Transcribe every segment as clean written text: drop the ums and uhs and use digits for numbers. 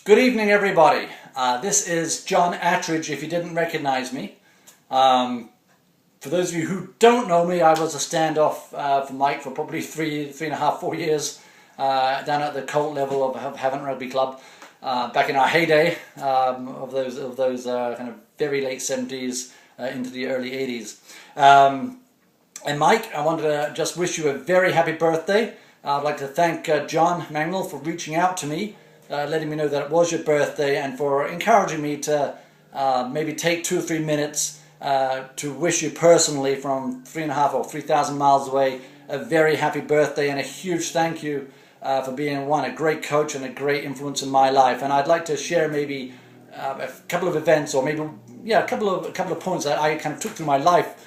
Good evening, everybody. This is John Attridge, if you didn't recognize me. For those of you who don't know me, I was a standoff for Mike for probably three and a half, 4 years down at the cult level of Havant Rugby Club back in our heyday of those kind of very late 70s into the early 80s. And Mike, I wanted to just wish you a very happy birthday. I'd like to thank John Mangnall for reaching out to me, letting me know that it was your birthday, and for encouraging me to maybe take 2 or 3 minutes to wish you personally from 3.5 or 3,000 miles away a very happy birthday, and a huge thank you for being a great coach and a great influence in my life. And I'd like to share maybe a couple of events, or maybe a couple of points that I kind of took through my life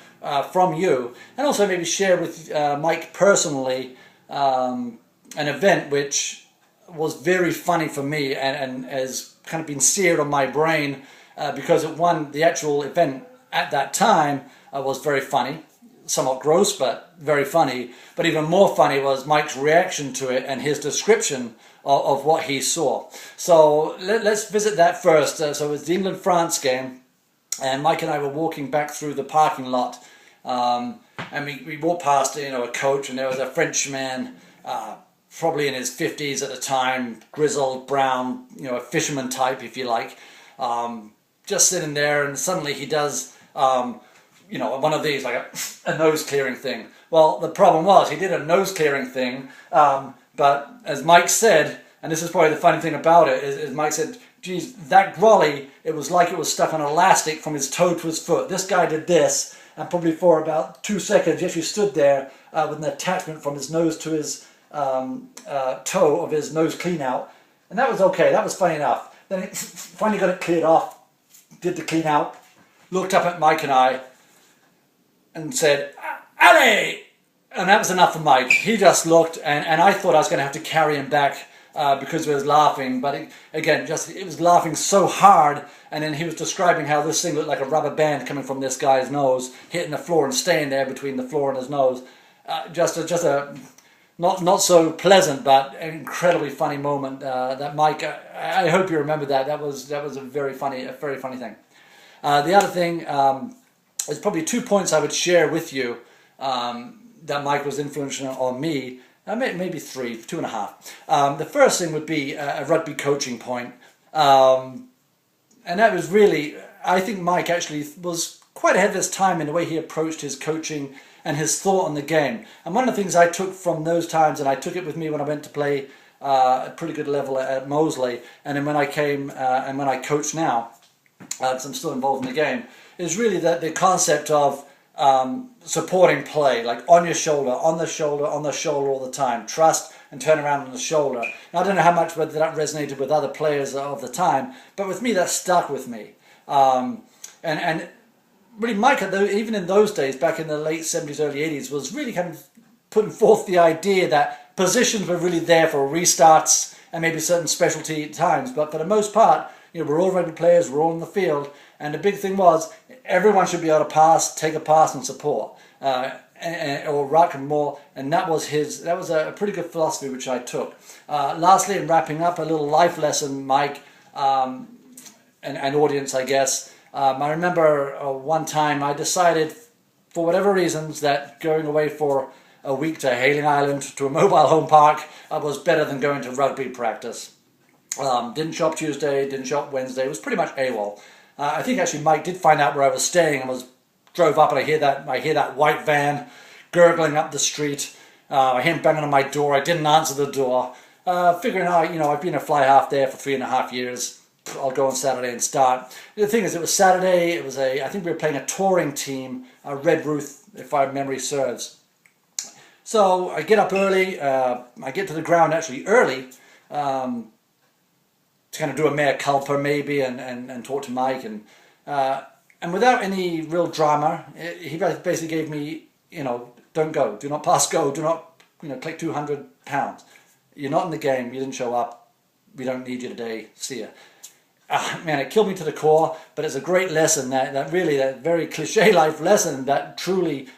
from you, and also maybe share with Mike personally an event which was very funny for me and has kind of been seared on my brain because the actual event at that time was very funny, somewhat gross, but very funny. But even more funny was Mike's reaction to it and his description of what he saw. So let's visit that first. So it was the England-France game, and Mike and I were walking back through the parking lot, and we walked past a coach, and there was a Frenchman, probably in his 50s at the time, grizzled, brown, a fisherman type, if you like, just sitting there, and suddenly he does, one of these, like a nose clearing thing. Well, the problem was he did a nose clearing thing, but as Mike said, and this is probably the funny thing about it, is Mike said, geez, that grolly, it was like it was stuck on elastic from his toe to his foot. This guy did this, and probably for about 2 seconds he actually stood there with an attachment from his nose to his toe of his nose clean out, and that was okay, that was funny enough. Then he finally got it cleared off, did the clean out, looked up at Mike and I and said, "Allez!" And that was enough for Mike. He just looked, and I thought I was going to have to carry him back because he was laughing, but it was laughing so hard. And then he was describing how this thing looked like a rubber band coming from this guy's nose, hitting the floor and staying there between the floor and his nose. Just a not so pleasant, but an incredibly funny moment. That Mike, I hope you remember that. That was a very funny thing. The other thing is probably 2 points I would share with you that Mike was influential on me. Maybe 3, 2.5. The first thing would be a rugby coaching point, and that was really, I think Mike actually was quite ahead of his time in the way he approached his coaching and his thought on the game. And one of the things I took from those times, and I took it with me when I went to play a pretty good level at Moseley, and then when I came and when I coach now, because I'm still involved in the game, is really the concept of supporting play, like on your shoulder, on the shoulder, on the shoulder all the time. Trust and turn around on the shoulder. Now, I don't know how much whether that resonated with other players of the time, but with me that stuck with me. And really, Mike, even in those days, back in the late 70s, early 80s, was really kind of putting forth the idea that positions were really there for restarts and maybe certain specialty times. But for the most part, we're all rugby players, we're all in the field, and the big thing was everyone should be able to pass, take a pass and support, or ruck and more, and that was a pretty good philosophy which I took. Lastly, in wrapping up, a little life lesson, Mike, and audience, I guess. I remember one time I decided, for whatever reasons, that going away for a week to Hayling Island, to a mobile home park, was better than going to rugby practice. Didn't show up Tuesday, didn't show up Wednesday, it was pretty much AWOL. I think actually Mike did find out where I was staying and drove up, and I hear that white van gurgling up the street. I hear him banging on my door. I didn't answer the door. Figuring out, I've been a fly half there for 3.5 years. I'll go on Saturday and start. The thing is, it was Saturday. I think we were playing a touring team, Red Ruth, if my memory serves. So I get up early. I get to the ground actually early. To kind of do a mea culpa maybe and talk to Mike, and without any real drama, he basically gave me, don't go, do not pass go, do not collect £200. You're not in the game, you didn't show up, we don't need you today, see ya. Man, it killed me to the core, but it's a great lesson, that very cliche life lesson that truly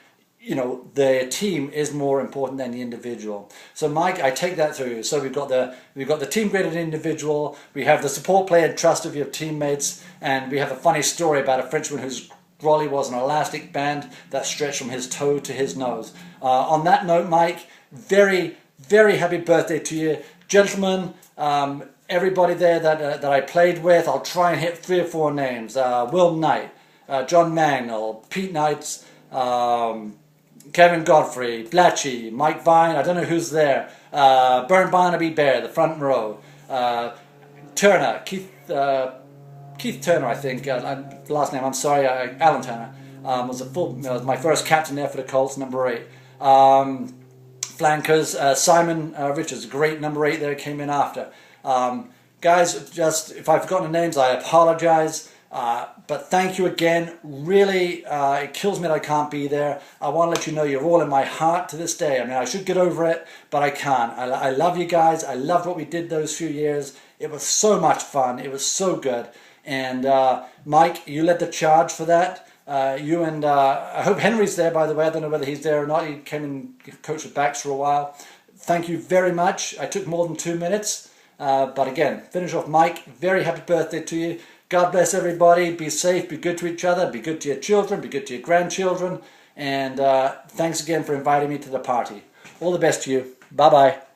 you know, the team is more important than the individual. So Mike, I take that through. So we've got the team graded individual, we have the support play and trust of your teammates, and we have a funny story about a Frenchman whose brolly was an elastic band that stretched from his toe to his nose. On that note, Mike, very, very happy birthday to you. Gentlemen, everybody there that I played with, I'll try and hit 3 or 4 names. Will Knight, John Magnell, Pete Knights, Kevin Godfrey, Blatchy, Mike Vine, I don't know who's there, Burn Barnaby Bear, the front row, Turner, Keith Turner, I think, last name, I'm sorry, Alan Turner, was my first captain there for the Colts, number 8. Flankers, Simon Richards, great number 8 there, came in after. Guys, just if I've forgotten the names, I apologize. But thank you again. Really, it kills me that I can't be there. I want to let you know you're all in my heart to this day. I mean, I should get over it, but I can't. I love you guys. I loved what we did those few years. It was so much fun. It was so good. And Mike, you led the charge for that. You and I hope Henry's there, by the way. I don't know whether he's there or not. He came and coached with Backs for a while. Thank you very much. I took more than 2 minutes. But again, finish off Mike. Very happy birthday to you. God bless everybody. Be safe. Be good to each other. Be good to your children. Be good to your grandchildren. And thanks again for inviting me to the party. All the best to you. Bye-bye.